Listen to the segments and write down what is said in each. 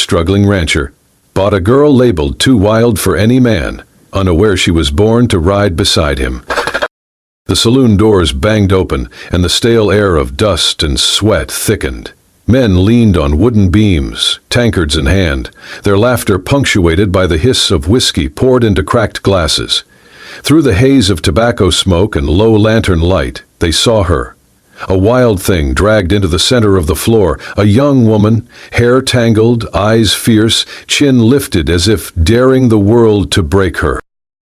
struggling rancher, bought a girl labeled too wild for any man, unaware she was born to ride beside him. The saloon doors banged open, and the stale air of dust and sweat thickened. Men leaned on wooden beams, tankards in hand, their laughter punctuated by the hiss of whiskey poured into cracked glasses. Through the haze of tobacco smoke and low lantern light, they saw her. A wild thing dragged into the center of the floor, a young woman, hair tangled, eyes fierce, chin lifted as if daring the world to break her.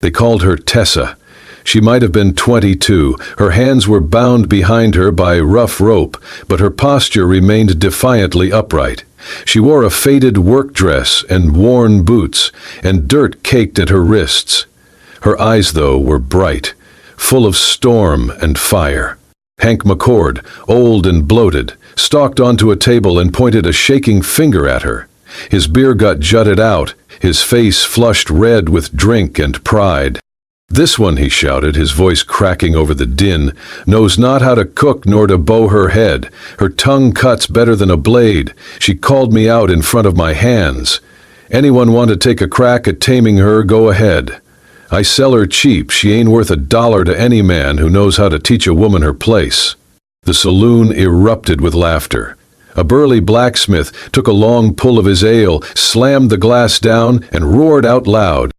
They called her Tessa. She might have been 22. Her hands were bound behind her by rough rope, but her posture remained defiantly upright. She wore a faded work dress and worn boots, and dirt caked at her wrists. Her eyes, though, were bright, full of storm and fire. Hank McCord, old and bloated, stalked onto a table and pointed a shaking finger at her. His beer gut jutted out, his face flushed red with drink and pride. "This one," he shouted, his voice cracking over the din, "knows not how to cook nor to bow her head. Her tongue cuts better than a blade. She called me out in front of my hands. Anyone want to take a crack at taming her, go ahead. I sell her cheap. She ain't worth $1 to any man who knows how to teach a woman her place." The saloon erupted with laughter. A burly blacksmith took a long pull of his ale, slammed the glass down, and roared out loud,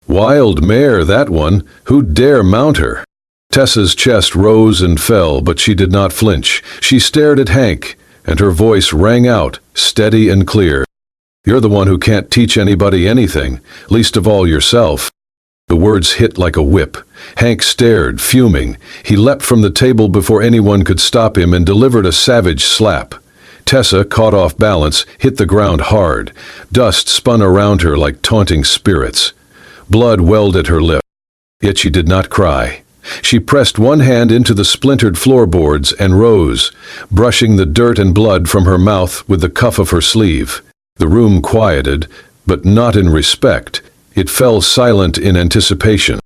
"Wild mare, that one. Who'd dare mount her?" Tessa's chest rose and fell, but she did not flinch. She stared at Hank, and her voice rang out, steady and clear. "You're the one who can't teach anybody anything, least of all yourself." The words hit like a whip. Hank stared, fuming. He leapt from the table before anyone could stop him and delivered a savage slap. Tessa, caught off balance, hit the ground hard. Dust spun around her like taunting spirits. Blood welled at her lip. Yet she did not cry. She pressed one hand into the splintered floorboards and rose, brushing the dirt and blood from her mouth with the cuff of her sleeve. The room quieted, but not in respect. It fell silent in anticipation.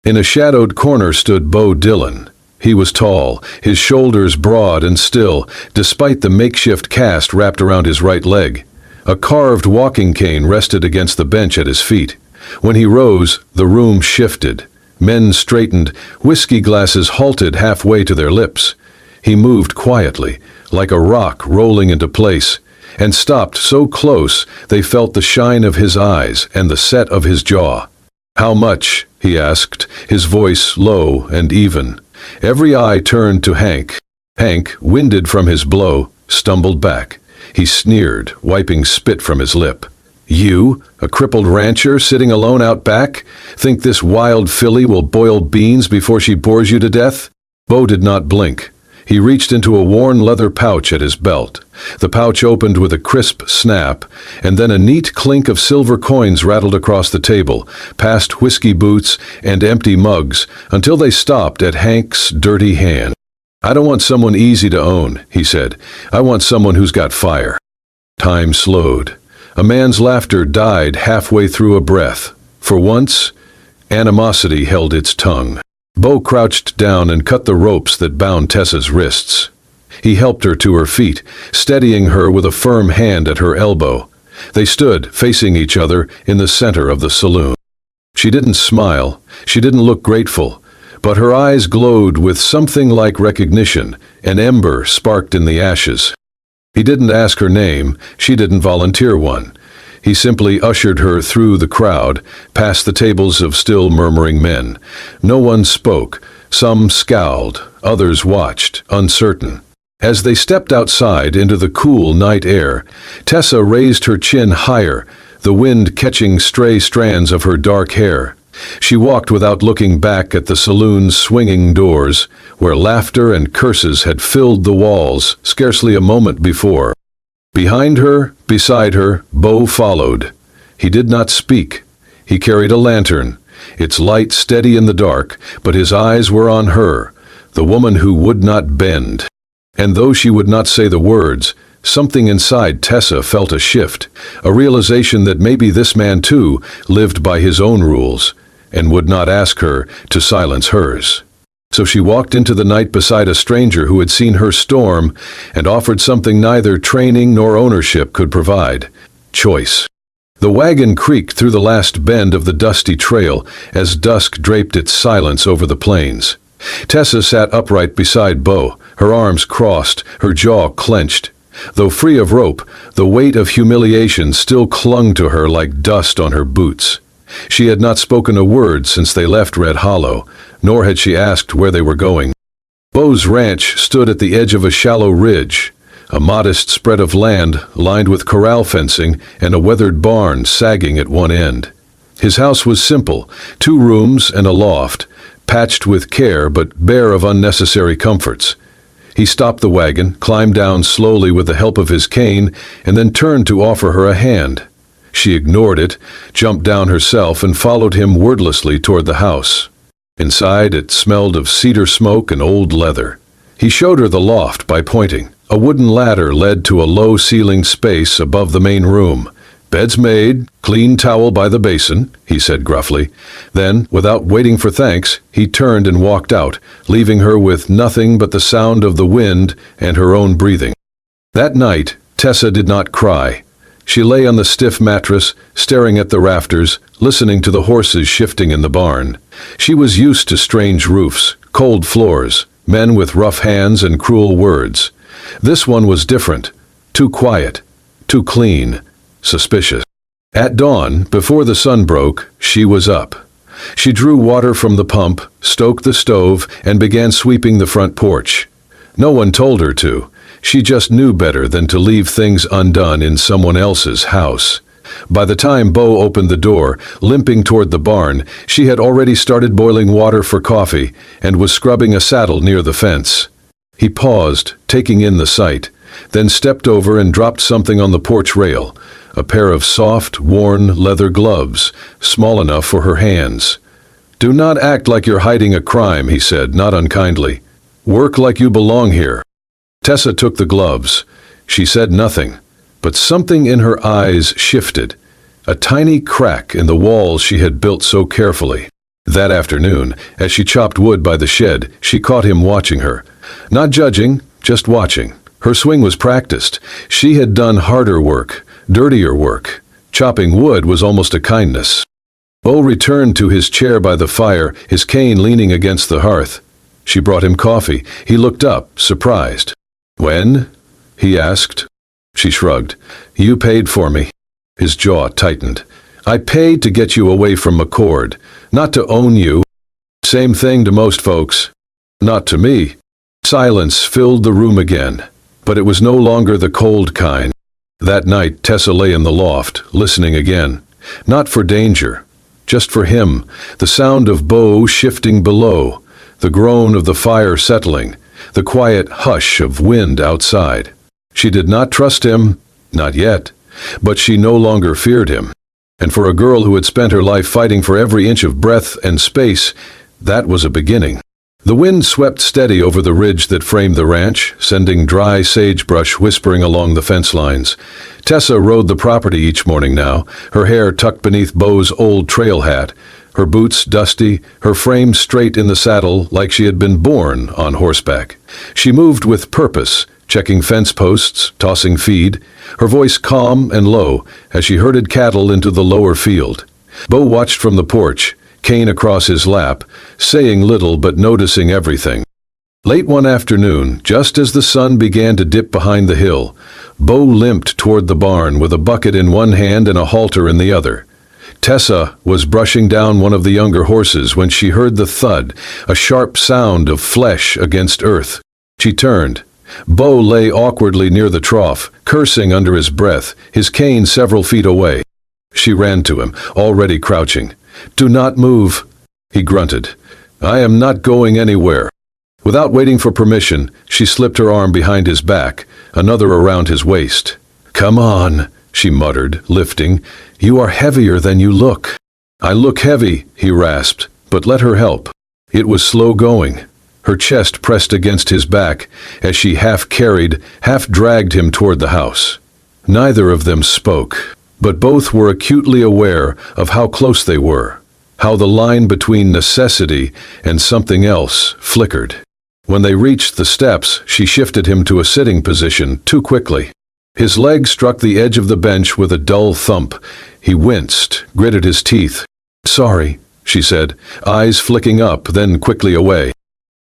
In a shadowed corner stood Bo Dillon. He was tall, his shoulders broad and still, despite the makeshift cast wrapped around his right leg. A carved walking cane rested against the bench at his feet. When he rose, the room shifted. Men straightened, whiskey glasses halted halfway to their lips. He moved quietly, like a rock rolling into place, and stopped so close they felt the shine of his eyes and the set of his jaw. "How much?" he asked, his voice low and even. Every eye turned to Hank. Hank, winded from his blow, stumbled back. He sneered, wiping spit from his lip. "You, a crippled rancher sitting alone out back, think this wild filly will boil beans before she bores you to death?" Bo did not blink. He reached into a worn leather pouch at his belt. The pouch opened with a crisp snap, and then a neat clink of silver coins rattled across the table, past whiskey boots and empty mugs, until they stopped at Hank's dirty hand. "I don't want someone easy to own," he said. "I want someone who's got fire." Time slowed. A man's laughter died halfway through a breath. For once, animosity held its tongue. Bo crouched down and cut the ropes that bound Tessa's wrists. He helped her to her feet, steadying her with a firm hand at her elbow. They stood, facing each other, in the center of the saloon. She didn't smile, she didn't look grateful, but her eyes glowed with something like recognition. An ember sparked in the ashes. He didn't ask her name, she didn't volunteer one. He simply ushered her through the crowd, past the tables of still murmuring men. No one spoke. Some scowled, others watched, uncertain. As they stepped outside into the cool night air, Tessa raised her chin higher, the wind catching stray strands of her dark hair. She walked without looking back at the saloon's swinging doors, where laughter and curses had filled the walls scarcely a moment before. Behind her, beside her, Bo followed. He did not speak. He carried a lantern, its light steady in the dark, but his eyes were on her, the woman who would not bend. And though she would not say the words, something inside Tessa felt a shift, a realization that maybe this man too lived by his own rules, and would not ask her to silence hers. So she walked into the night beside a stranger who had seen her storm and offered something neither training nor ownership could provide: choice. The wagon creaked through the last bend of the dusty trail as dusk draped its silence over the plains. Tessa sat upright beside Bo, her arms crossed, her jaw clenched. Though free of rope, the weight of humiliation still clung to her like dust on her boots. She had not spoken a word since they left Red Hollow, nor had she asked where they were going. Bo's ranch stood at the edge of a shallow ridge, a modest spread of land lined with corral fencing and a weathered barn sagging at one end. His house was simple, 2 rooms and a loft, patched with care but bare of unnecessary comforts. He stopped the wagon, climbed down slowly with the help of his cane, and then turned to offer her a hand. She ignored it, jumped down herself, and followed him wordlessly toward the house. Inside, it smelled of cedar smoke and old leather. He showed her the loft by pointing. A wooden ladder led to a low-ceilinged space above the main room. "Bed's made, clean towel by the basin," he said gruffly. Then, without waiting for thanks, he turned and walked out, leaving her with nothing but the sound of the wind and her own breathing. That night, Tessa did not cry. She lay on the stiff mattress, staring at the rafters, listening to the horses shifting in the barn. She was used to strange roofs, cold floors, men with rough hands and cruel words. This one was different, too quiet, too clean, suspicious. At dawn, before the sun broke, she was up. She drew water from the pump, stoked the stove, and began sweeping the front porch. No one told her to. She just knew better than to leave things undone in someone else's house. By the time Bo opened the door, limping toward the barn, she had already started boiling water for coffee and was scrubbing a saddle near the fence. He paused, taking in the sight, then stepped over and dropped something on the porch rail, a pair of soft, worn leather gloves, small enough for her hands. "Do not act like you're hiding a crime," he said, not unkindly. "Work like you belong here." Tessa took the gloves. She said nothing, but something in her eyes shifted, a tiny crack in the walls she had built so carefully. That afternoon, as she chopped wood by the shed, she caught him watching her. Not judging, just watching. Her swing was practiced. She had done harder work, dirtier work. Chopping wood was almost a kindness. Bo returned to his chair by the fire, his cane leaning against the hearth. She brought him coffee. He looked up, surprised. "When?" he asked. She shrugged. "You paid for me." His jaw tightened. "I paid to get you away from McCord, not to own you." "Same thing to most folks." "Not to me." Silence filled the room again, but it was no longer the cold kind. That night, Tessa lay in the loft, listening again. Not for danger, just for him, the sound of Bo shifting below, the groan of the fire settling, the quiet hush of wind outside. She did not trust him, not yet, but she no longer feared him. And for a girl who had spent her life fighting for every inch of breath and space, that was a beginning. The wind swept steady over the ridge that framed the ranch, sending dry sagebrush whispering along the fence lines. Tessa rode the property each morning now, her hair tucked beneath Bo's old trail hat, her boots dusty, her frame straight in the saddle like she had been born on horseback. She moved with purpose, checking fence posts, tossing feed, her voice calm and low as she herded cattle into the lower field. Bo watched from the porch, cane across his lap, saying little but noticing everything. Late one afternoon, just as the sun began to dip behind the hill, Bo limped toward the barn with a bucket in one hand and a halter in the other. Tessa was brushing down one of the younger horses when she heard the thud, a sharp sound of flesh against earth. She turned. Bo lay awkwardly near the trough, cursing under his breath, his cane several feet away. She ran to him, already crouching. "Do not move," he grunted. "I am not going anywhere." Without waiting for permission, she slipped her arm behind his back, another around his waist. "Come on," she muttered, lifting. "You are heavier than you look." "I look heavy," he rasped, but let her help. It was slow going. Her chest pressed against his back as she half carried, half dragged him toward the house. Neither of them spoke, but both were acutely aware of how close they were, how the line between necessity and something else flickered. When they reached the steps, she shifted him to a sitting position too quickly. His leg struck the edge of the bench with a dull thump. He winced, gritted his teeth. "Sorry," she said, eyes flicking up, then quickly away.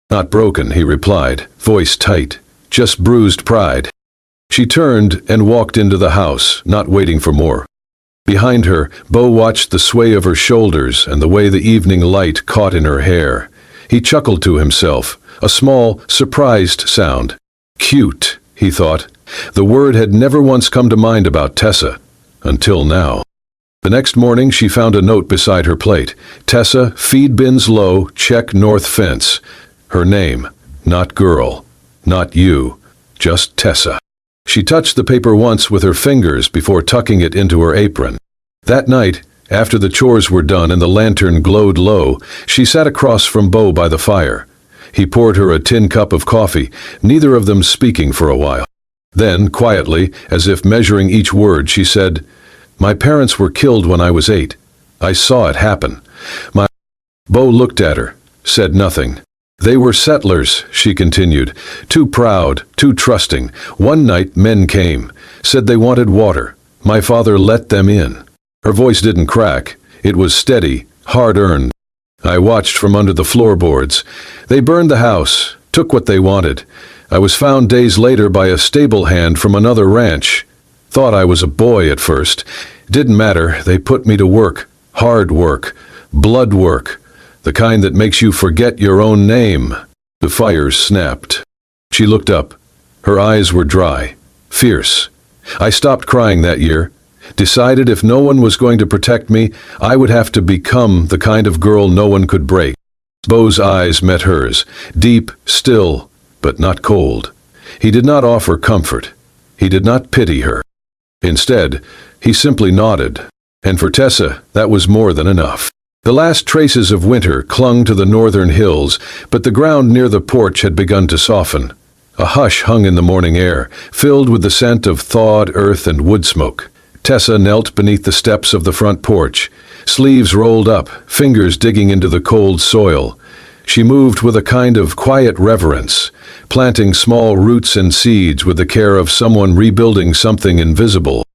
"Not broken," he replied, voice tight. "Just bruised pride." She turned and walked into the house, not waiting for more. Behind her, Bo watched the sway of her shoulders and the way the evening light caught in her hair. He chuckled to himself, a small, surprised sound. Cute, he thought. The word had never once come to mind about Tessa, until now. The next morning she found a note beside her plate. Tessa, feed bins low, check north fence. Her name, not girl, not you, just Tessa. She touched the paper once with her fingers before tucking it into her apron. That night, after the chores were done and the lantern glowed low, she sat across from Bo by the fire. He poured her a tin cup of coffee, neither of them speaking for a while. Then, quietly, as if measuring each word, she said, "My parents were killed when I was 8. I saw it happen. Bo looked at her, said nothing. "They were settlers," she continued, "too proud, too trusting. One night men came, said they wanted water. My father let them in." Her voice didn't crack. It was steady, hard-earned. "I watched from under the floorboards. They burned the house, took what they wanted. I was found days later by a stable hand from another ranch. Thought I was a boy at first. Didn't matter, they put me to work. Hard work. Blood work. The kind that makes you forget your own name." The fires snapped. She looked up. Her eyes were dry, fierce. "I stopped crying that year. Decided if no one was going to protect me, I would have to become the kind of girl no one could break." Bo's eyes met hers, deep, still, but not cold. He did not offer comfort. He did not pity her. Instead, he simply nodded. And for Tessa, that was more than enough. The last traces of winter clung to the northern hills, but the ground near the porch had begun to soften. A hush hung in the morning air, filled with the scent of thawed earth and wood smoke. Tessa knelt beneath the steps of the front porch, sleeves rolled up, fingers digging into the cold soil. She moved with a kind of quiet reverence, planting small roots and seeds with the care of someone rebuilding something invisible.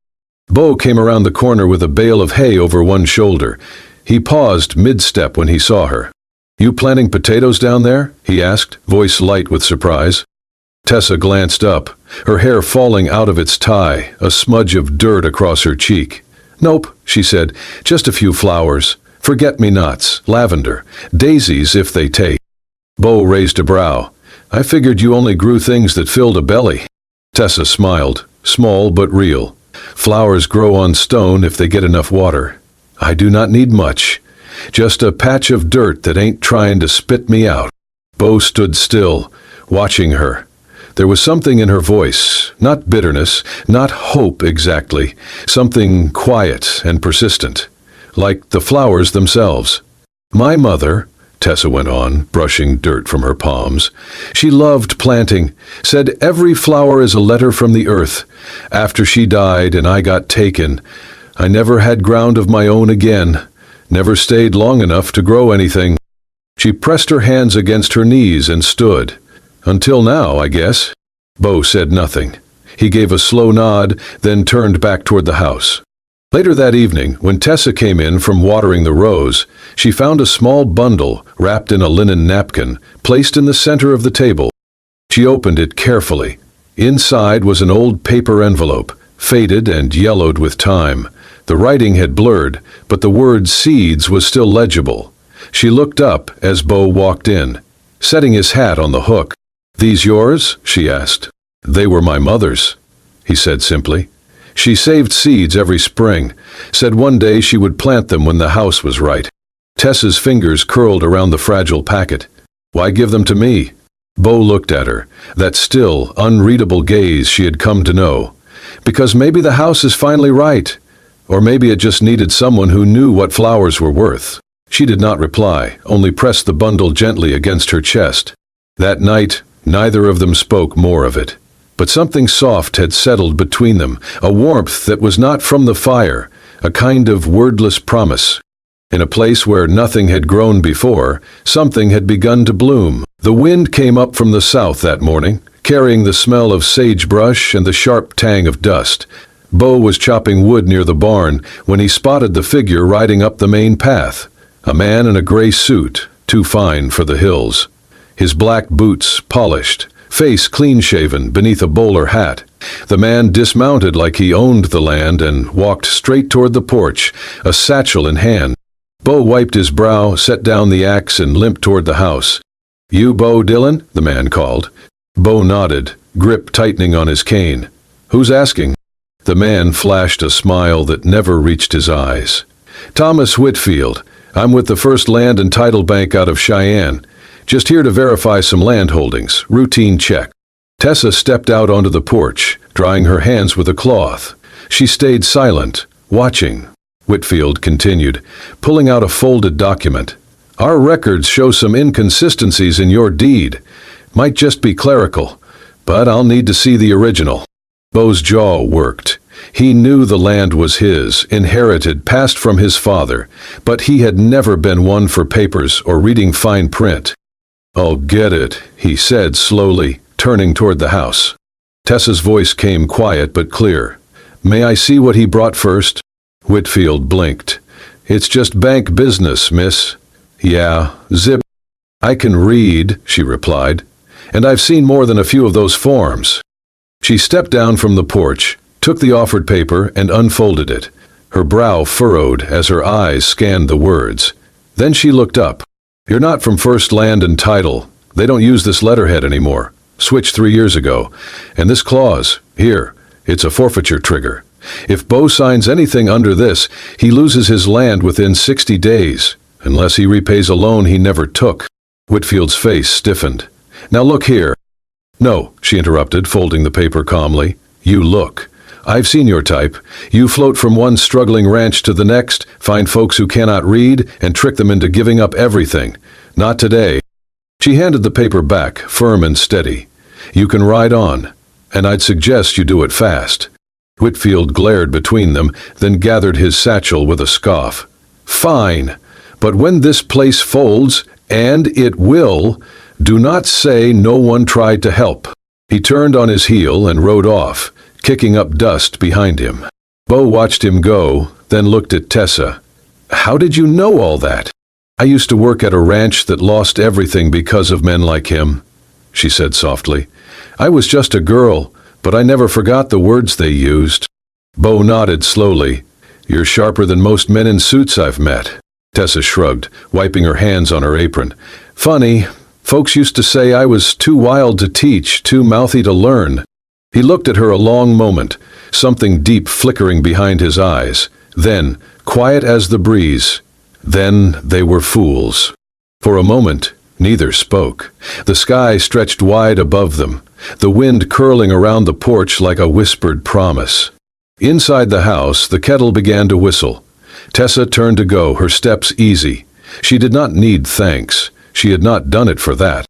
Bo came around the corner with a bale of hay over one shoulder. He paused mid-step when he saw her. "You planting potatoes down there?" he asked, voice light with surprise. Tessa glanced up, her hair falling out of its tie, a smudge of dirt across her cheek. "Nope," she said, "just a few flowers. Forget-me-nots, lavender, daisies if they take." Bo raised a brow. "I figured you only grew things that filled a belly." Tessa smiled, small but real. "Flowers grow on stone if they get enough water. I do not need much. Just a patch of dirt that ain't trying to spit me out." Bo stood still, watching her. There was something in her voice, not bitterness, not hope exactly, something quiet and persistent, like the flowers themselves. "My mother," Tessa went on, brushing dirt from her palms, "she loved planting, said every flower is a letter from the earth. After she died and I got taken, I never had ground of my own again, never stayed long enough to grow anything." She pressed her hands against her knees and stood. "Until now, I guess." Bo said nothing. He gave a slow nod, then turned back toward the house. Later that evening, when Tessa came in from watering the rose, she found a small bundle wrapped in a linen napkin, placed in the center of the table. She opened it carefully. Inside was an old paper envelope, faded and yellowed with time. The writing had blurred, but the word seeds was still legible. She looked up as Bo walked in, setting his hat on the hook. "These yours?" she asked. "They were my mother's," he said simply. "She saved seeds every spring, said one day she would plant them when the house was right." Tessa's fingers curled around the fragile packet. "Why give them to me?" Bo looked at her, that still, unreadable gaze she had come to know. "Because maybe the house is finally right. Or maybe it just needed someone who knew what flowers were worth." She did not reply, only pressed the bundle gently against her chest. That night, neither of them spoke more of it. But something soft had settled between them, a warmth that was not from the fire, a kind of wordless promise. In a place where nothing had grown before, something had begun to bloom. The wind came up from the south that morning, carrying the smell of sagebrush and the sharp tang of dust. Bo was chopping wood near the barn when he spotted the figure riding up the main path, a man in a gray suit, too fine for the hills. His black boots polished, face clean-shaven beneath a bowler hat. The man dismounted like he owned the land and walked straight toward the porch, a satchel in hand. Bo wiped his brow, set down the axe, and limped toward the house. "You Bo Dillon?" the man called. Bo nodded, grip tightening on his cane. "Who's asking?" The man flashed a smile that never reached his eyes. "Thomas Whitfield. I'm with the First Land and Title Bank out of Cheyenne. Just here to verify some land holdings. Routine check." Tessa stepped out onto the porch, drying her hands with a cloth. She stayed silent, watching. Whitfield continued, pulling out a folded document. "Our records show some inconsistencies in your deed. Might just be clerical, but I'll need to see the original." Bo's jaw worked. He knew the land was his, inherited, passed from his father, but he had never been one for papers or reading fine print. "I'll get it," he said slowly, turning toward the house. Tessa's voice came quiet but clear. "May I see what he brought first?" Whitfield blinked. "It's just bank business, miss." "Yeah, zip." "I can read," she replied, "and I've seen more than a few of those forms." She stepped down from the porch, took the offered paper, and unfolded it. Her brow furrowed as her eyes scanned the words. Then she looked up. "You're not from First Land and Title. They don't use this letterhead anymore. Switched 3 years ago. And this clause, here, it's a forfeiture trigger. If Bo signs anything under this, he loses his land within 60 days, unless he repays a loan he never took." Whitfield's face stiffened. "Now look here." "No," she interrupted, folding the paper calmly. "You look. I've seen your type. You float from one struggling ranch to the next, find folks who cannot read, and trick them into giving up everything. Not today." She handed the paper back, firm and steady. "You can ride on, and I'd suggest you do it fast." Whitfield glared between them, then gathered his satchel with a scoff. "Fine, but when this place folds, and it will, do not say no one tried to help." He turned on his heel and rode off, kicking up dust behind him. Bo watched him go, then looked at Tessa. "How did you know all that?" "I used to work at a ranch that lost everything because of men like him," she said softly. "I was just a girl, but I never forgot the words they used." Bo nodded slowly. "You're sharper than most men in suits I've met." Tessa shrugged, wiping her hands on her apron. "Funny, folks used to say I was too wild to teach, too mouthy to learn." He looked at her a long moment, something deep flickering behind his eyes. Then, quiet as the breeze, "Then they were fools." For a moment, neither spoke. The sky stretched wide above them, the wind curling around the porch like a whispered promise. Inside the house, the kettle began to whistle. Tessa turned to go, her steps easy. She did not need thanks. She had not done it for that.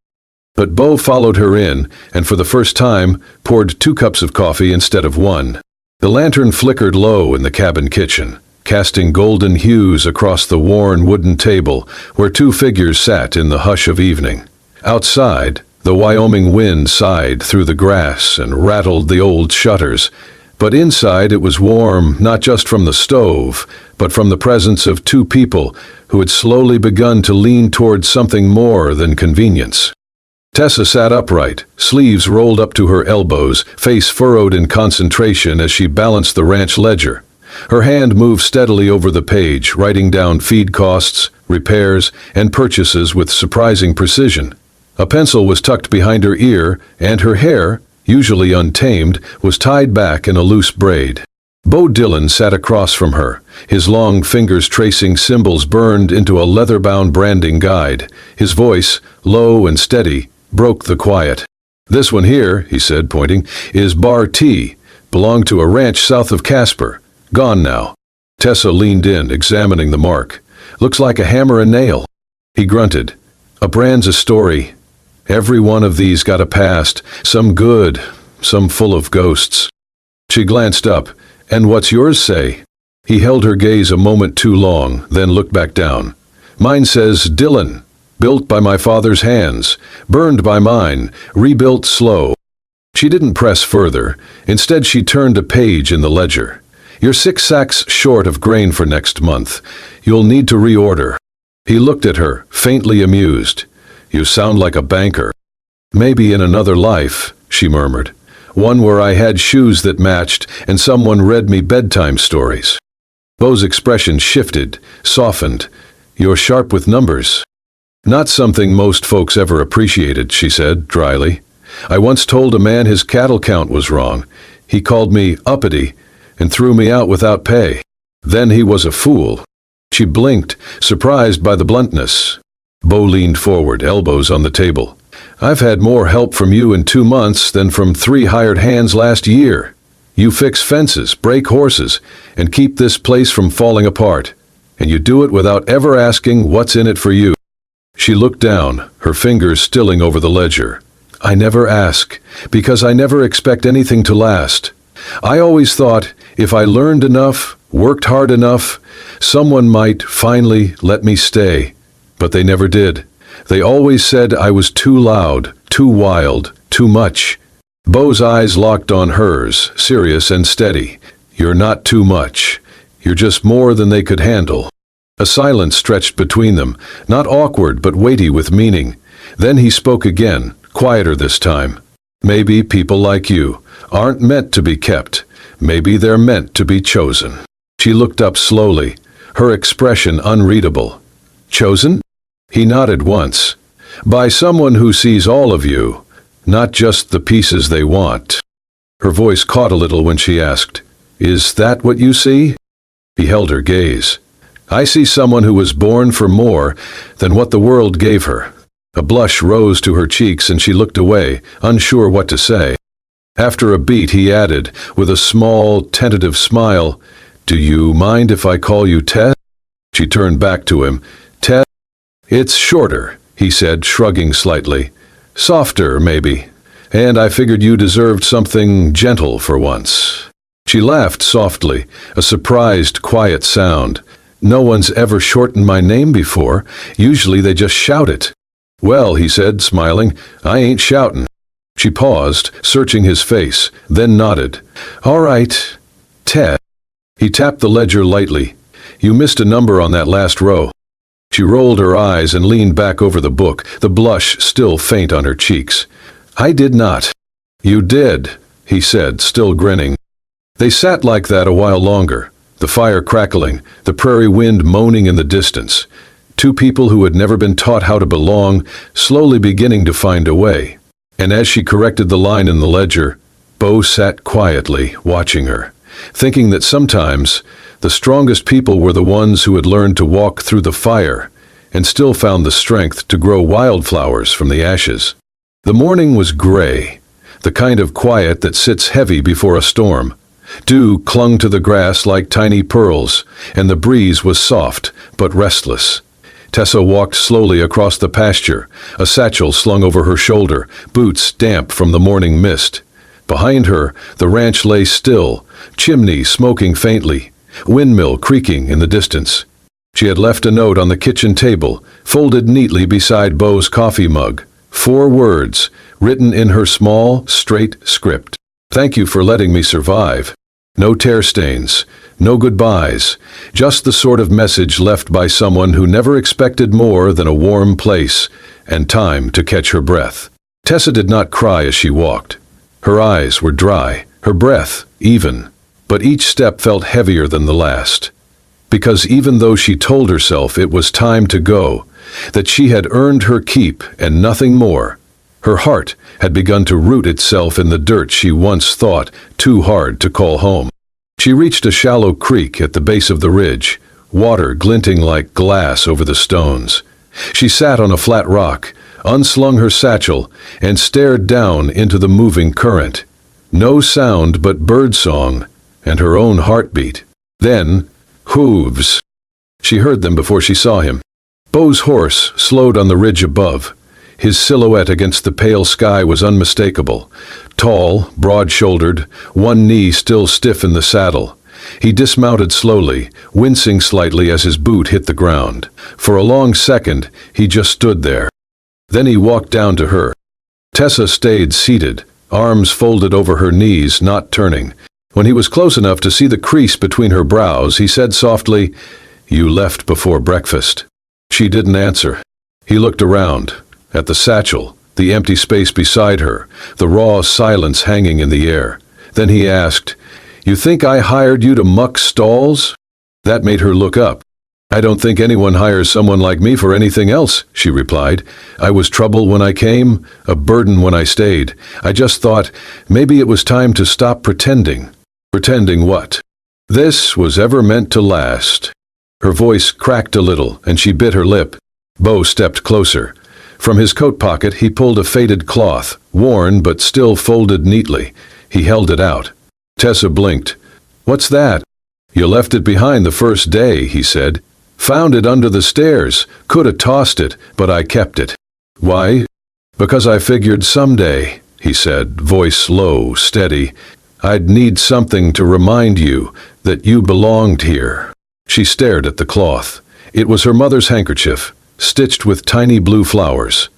But Bo followed her in, and for the first time, poured 2 cups of coffee instead of 1. The lantern flickered low in the cabin kitchen, casting golden hues across the worn wooden table where 2 figures sat in the hush of evening. Outside, the Wyoming wind sighed through the grass and rattled the old shutters, but inside it was warm not just from the stove, but from the presence of 2 people who had slowly begun to lean towards something more than convenience. Tessa sat upright, sleeves rolled up to her elbows, face furrowed in concentration as she balanced the ranch ledger. Her hand moved steadily over the page, writing down feed costs, repairs, and purchases with surprising precision. A pencil was tucked behind her ear, and her hair, usually untamed, was tied back in a loose braid. Bo Dillon sat across from her, his long fingers tracing symbols burned into a leather-bound branding guide. His voice, low and steady, broke the quiet. "This one here," he said, pointing, "is Bar T. Belonged to a ranch south of Casper. Gone now." Tessa leaned in, examining the mark. "Looks like a hammer and nail." He grunted. "A brand's a story. Every one of these got a past, some good, some full of ghosts." She glanced up. "And what's yours say?" He held her gaze a moment too long, then looked back down. "Mine says Dillon. Built by my father's hands, burned by mine, rebuilt slow." She didn't press further. Instead, she turned a page in the ledger. "You're 6 sacks short of grain for next month. You'll need to reorder." He looked at her, faintly amused. "You sound like a banker." "Maybe in another life," she murmured. "One where I had shoes that matched and someone read me bedtime stories." Beau's expression shifted, softened. "You're sharp with numbers." "Not something most folks ever appreciated," she said, dryly. "I once told a man his cattle count was wrong. He called me uppity and threw me out without pay. Then he was a fool." She blinked, surprised by the bluntness. Beau leaned forward, elbows on the table. "I've had more help from you in 2 months than from 3 hired hands last year. You fix fences, break horses, and keep this place from falling apart. And you do it without ever asking what's in it for you." She looked down, her fingers stilling over the ledger. "I never ask, because I never expect anything to last. I always thought if I learned enough, worked hard enough, someone might finally let me stay. But they never did. They always said I was too loud, too wild, too much." Beau's eyes locked on hers, serious and steady. "You're not too much. You're just more than they could handle." A silence stretched between them, not awkward but weighty with meaning. Then he spoke again, quieter this time. "Maybe people like you aren't meant to be kept. Maybe they're meant to be chosen." She looked up slowly, her expression unreadable. "Chosen?" He nodded once. "By someone who sees all of you, not just the pieces they want." Her voice caught a little when she asked, "Is that what you see?" He held her gaze. "I see someone who was born for more than what the world gave her." A blush rose to her cheeks and she looked away, unsure what to say. After a beat, he added, with a small, tentative smile, "Do you mind if I call you Tess?" She turned back to him. "Tess? It's shorter," he said, shrugging slightly. "Softer, maybe. And I figured you deserved something gentle for once." She laughed softly, a surprised, quiet sound. "No one's ever shortened my name before. Usually they just shout it." "Well," he said, smiling, "I ain't shoutin'." She paused, searching his face, then nodded. "All right, Ted." He tapped the ledger lightly. "You missed a number on that last row." She rolled her eyes and leaned back over the book, the blush still faint on her cheeks. "I did not." "You did," he said, still grinning. They sat like that a while longer, the fire crackling, the prairie wind moaning in the distance. Two people who had never been taught how to belong, slowly beginning to find a way. And as she corrected the line in the ledger, Beau sat quietly, watching her, thinking that sometimes the strongest people were the ones who had learned to walk through the fire and still found the strength to grow wildflowers from the ashes. The morning was gray, the kind of quiet that sits heavy before a storm. Dew clung to the grass like tiny pearls, and the breeze was soft but restless. Tessa walked slowly across the pasture, a satchel slung over her shoulder, boots damp from the morning mist. Behind her, the ranch lay still, chimney smoking faintly, windmill creaking in the distance. She had left a note on the kitchen table, folded neatly beside Beau's coffee mug. 4 words, written in her small, straight script. "Thank you for letting me survive." No tear stains, no goodbyes, just the sort of message left by someone who never expected more than a warm place and time to catch her breath. Tessa did not cry as she walked. Her eyes were dry, her breath even, but each step felt heavier than the last. Because even though she told herself it was time to go, that she had earned her keep and nothing more, her heart had begun to root itself in the dirt she once thought too hard to call home. She reached a shallow creek at the base of the ridge, water glinting like glass over the stones. She sat on a flat rock, unslung her satchel, and stared down into the moving current. No sound but birdsong and her own heartbeat. Then, hooves. She heard them before she saw him. Beau's horse slowed on the ridge above. His silhouette against the pale sky was unmistakable. Tall, broad-shouldered, one knee still stiff in the saddle. He dismounted slowly, wincing slightly as his boot hit the ground. For a long second, he just stood there. Then he walked down to her. Tessa stayed seated, arms folded over her knees, not turning. When he was close enough to see the crease between her brows, he said softly, "You left before breakfast." She didn't answer. He looked around, at the satchel, the empty space beside her, the raw silence hanging in the air. Then he asked, "You think I hired you to muck stalls?" That made her look up. "I don't think anyone hires someone like me for anything else," she replied. "I was trouble when I came, a burden when I stayed. I just thought maybe it was time to stop pretending." Pretending what? This was ever meant to last. Her voice cracked a little, and she bit her lip. Bo stepped closer. From his coat pocket he pulled a faded cloth, worn but still folded neatly. He held it out. Tessa blinked. "What's that?" "You left it behind the first day," he said. "Found it under the stairs. Coulda tossed it, but I kept it." "Why?" "Because I figured someday," he said, voice low, steady, "I'd need something to remind you that you belonged here." She stared at the cloth. It was her mother's handkerchief, stitched with tiny blue flowers.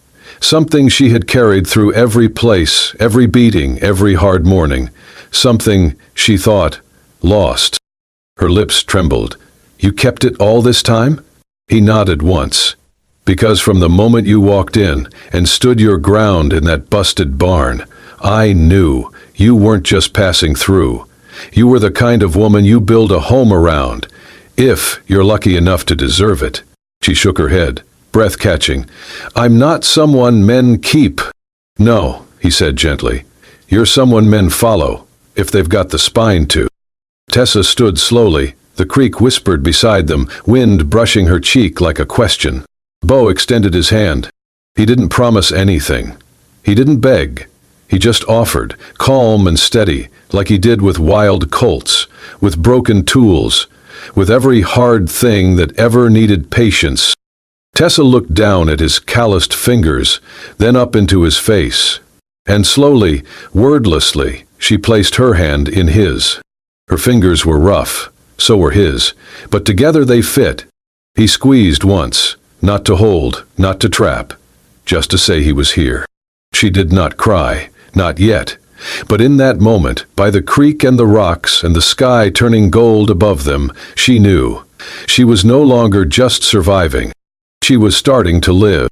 Something she had carried through every place, every beating, every hard morning. Something, she thought, lost. Her lips trembled. "You kept it all this time?" He nodded once. "Because from the moment you walked in and stood your ground in that busted barn, I knew you weren't just passing through. You were the kind of woman you build a home around, if you're lucky enough to deserve it." She shook her head, breath catching. "I'm not someone men keep." "No," he said gently. "You're someone men follow, if they've got the spine to." Tessa stood slowly. The creek whispered beside them, wind brushing her cheek like a question. Bo extended his hand. He didn't promise anything. He didn't beg. He just offered, calm and steady, like he did with wild colts, with broken tools, with every hard thing that ever needed patience. Tessa looked down at his calloused fingers, then up into his face. And slowly, wordlessly, she placed her hand in his. Her fingers were rough, so were his, but together they fit. He squeezed once, not to hold, not to trap, just to say he was here. She did not cry, not yet. But in that moment, by the creek and the rocks and the sky turning gold above them, she knew. She was no longer just surviving. She was starting to live.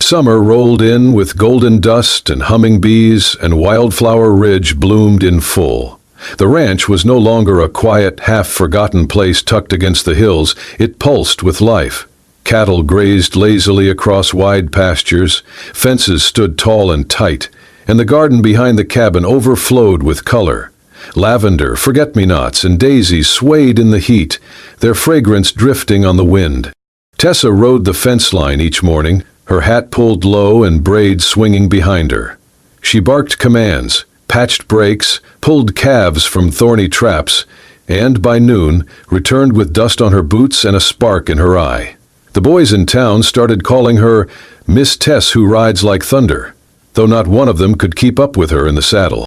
Summer rolled in with golden dust and humming bees, and Wildflower Ridge bloomed in full. The ranch was no longer a quiet, half-forgotten place tucked against the hills. It pulsed with life. Cattle grazed lazily across wide pastures, fences stood tall and tight, and the garden behind the cabin overflowed with color. Lavender, forget-me-nots, and daisies swayed in the heat, their fragrance drifting on the wind. Tessa rode the fence line each morning, her hat pulled low and braids swinging behind her. She barked commands, patched brakes, pulled calves from thorny traps, and by noon returned with dust on her boots and a spark in her eye. The boys in town started calling her Miss Tess who rides like thunder, though not one of them could keep up with her in the saddle.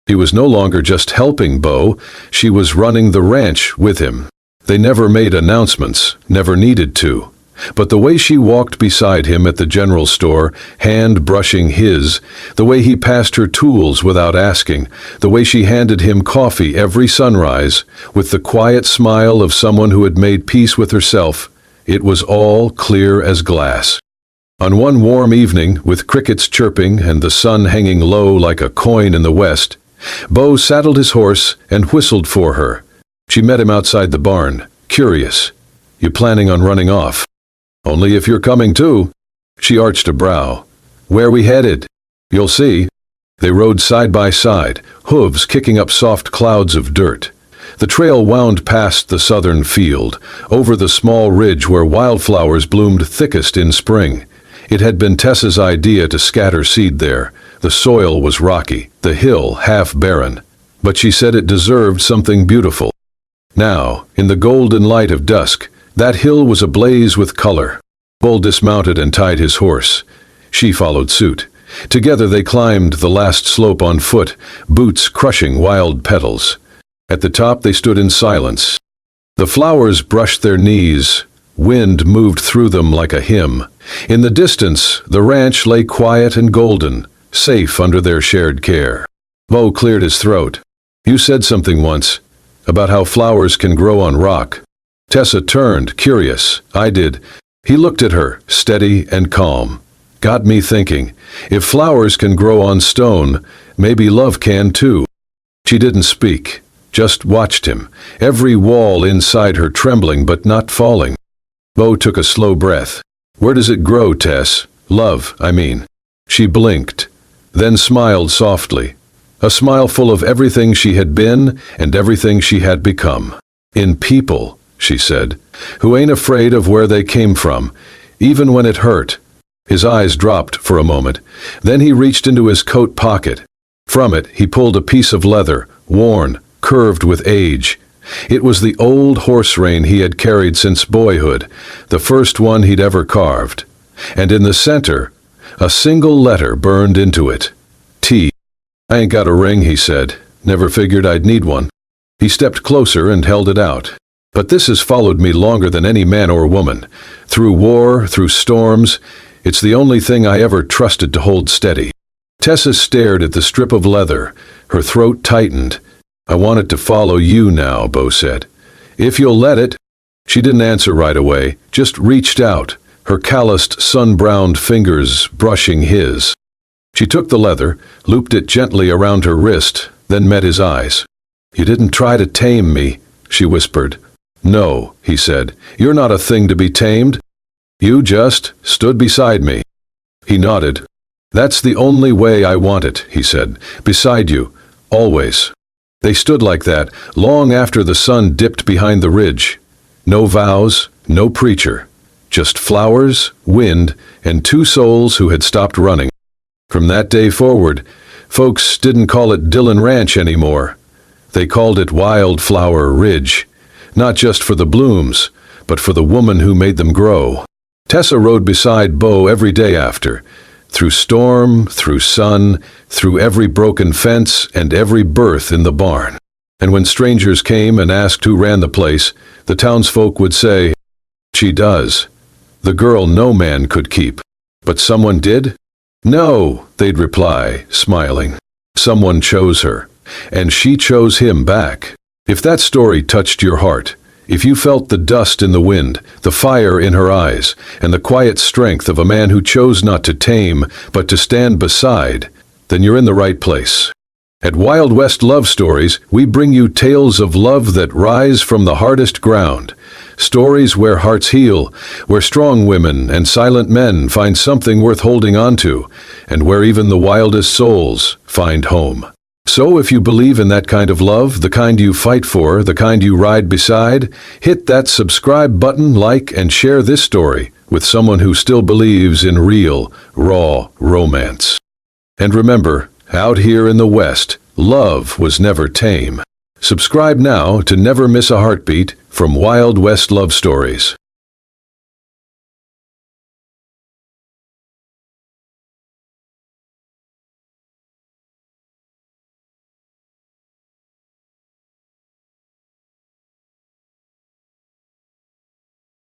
She was no longer just helping Bo, she was running the ranch with him. They never made announcements, never needed to. But the way she walked beside him at the general store, hand brushing his, the way he passed her tools without asking, the way she handed him coffee every sunrise, with the quiet smile of someone who had made peace with herself, it was all clear as glass. On one warm evening, with crickets chirping and the sun hanging low like a coin in the west, Bo saddled his horse and whistled for her. She met him outside the barn, curious. "You planning on running off?" "Only if you're coming too." She arched a brow. "Where we headed?" "You'll see." They rode side by side, hooves kicking up soft clouds of dirt. The trail wound past the southern field, over the small ridge where wildflowers bloomed thickest in spring. It had been Tessa's idea to scatter seed there. The soil was rocky, the hill half barren, but she said it deserved something beautiful. Now, in the golden light of dusk, that hill was ablaze with color. Bull dismounted and tied his horse. She followed suit. Together they climbed the last slope on foot, boots crushing wild petals. At the top they stood in silence. The flowers brushed their knees. Wind moved through them like a hymn. In the distance, the ranch lay quiet and golden, safe under their shared care. Bo cleared his throat. You said something once about how flowers can grow on rock. Tessa turned, curious. I did. He looked at her, steady and calm. Got me thinking, if flowers can grow on stone, maybe love can too. She didn't speak, just watched him, every wall inside her trembling but not falling. Bo took a slow breath. Where does it grow, Tess? Love, I mean. She blinked, then smiled softly. A smile full of everything she had been and everything she had become. In people, she said, who ain't afraid of where they came from, even when it hurt. His eyes dropped for a moment. Then he reached into his coat pocket. From it, he pulled a piece of leather, worn, curved with age. It was the old horse rein he had carried since boyhood, the first one he'd ever carved. And in the center, a single letter burned into it. T. I ain't got a ring, he said. Never figured I'd need one. He stepped closer and held it out. But this has followed me longer than any man or woman. Through war, through storms, it's the only thing I ever trusted to hold steady. Tessa stared at the strip of leather. Her throat tightened. I want it to follow you now, Bo said. If you'll let it. She didn't answer right away, just reached out, her calloused, sun-browned fingers brushing his. She took the leather, looped it gently around her wrist, then met his eyes. You didn't try to tame me, she whispered. No, he said. You're not a thing to be tamed. You just stood beside me. He nodded. That's the only way I want it, he said. Beside you. Always. They stood like that, long after the sun dipped behind the ridge. No vows, no preacher. Just flowers, wind, and two souls who had stopped running. From that day forward, folks didn't call it Dillon Ranch anymore. They called it Wildflower Ridge. Not just for the blooms, but for the woman who made them grow. Tessa rode beside Bo every day after. Through storm, through sun, through every broken fence and every birth in the barn. And when strangers came and asked who ran the place, the townsfolk would say, She does. The girl no man could keep. But someone did? No, they'd reply, smiling. Someone chose her, and she chose him back. If that story touched your heart, if you felt the dust in the wind, the fire in her eyes, and the quiet strength of a man who chose not to tame, but to stand beside, then you're in the right place. At Wild West Love Stories, we bring you tales of love that rise from the hardest ground. Stories where hearts heal, where strong women and silent men find something worth holding on to, and where even the wildest souls find home. So if you believe in that kind of love, the kind you fight for, the kind you ride beside, hit that subscribe button, like, and share this story with someone who still believes in real, raw romance. And remember, out here in the West, love was never tame. Subscribe now to never miss a heartbeat from Wild West Love Stories.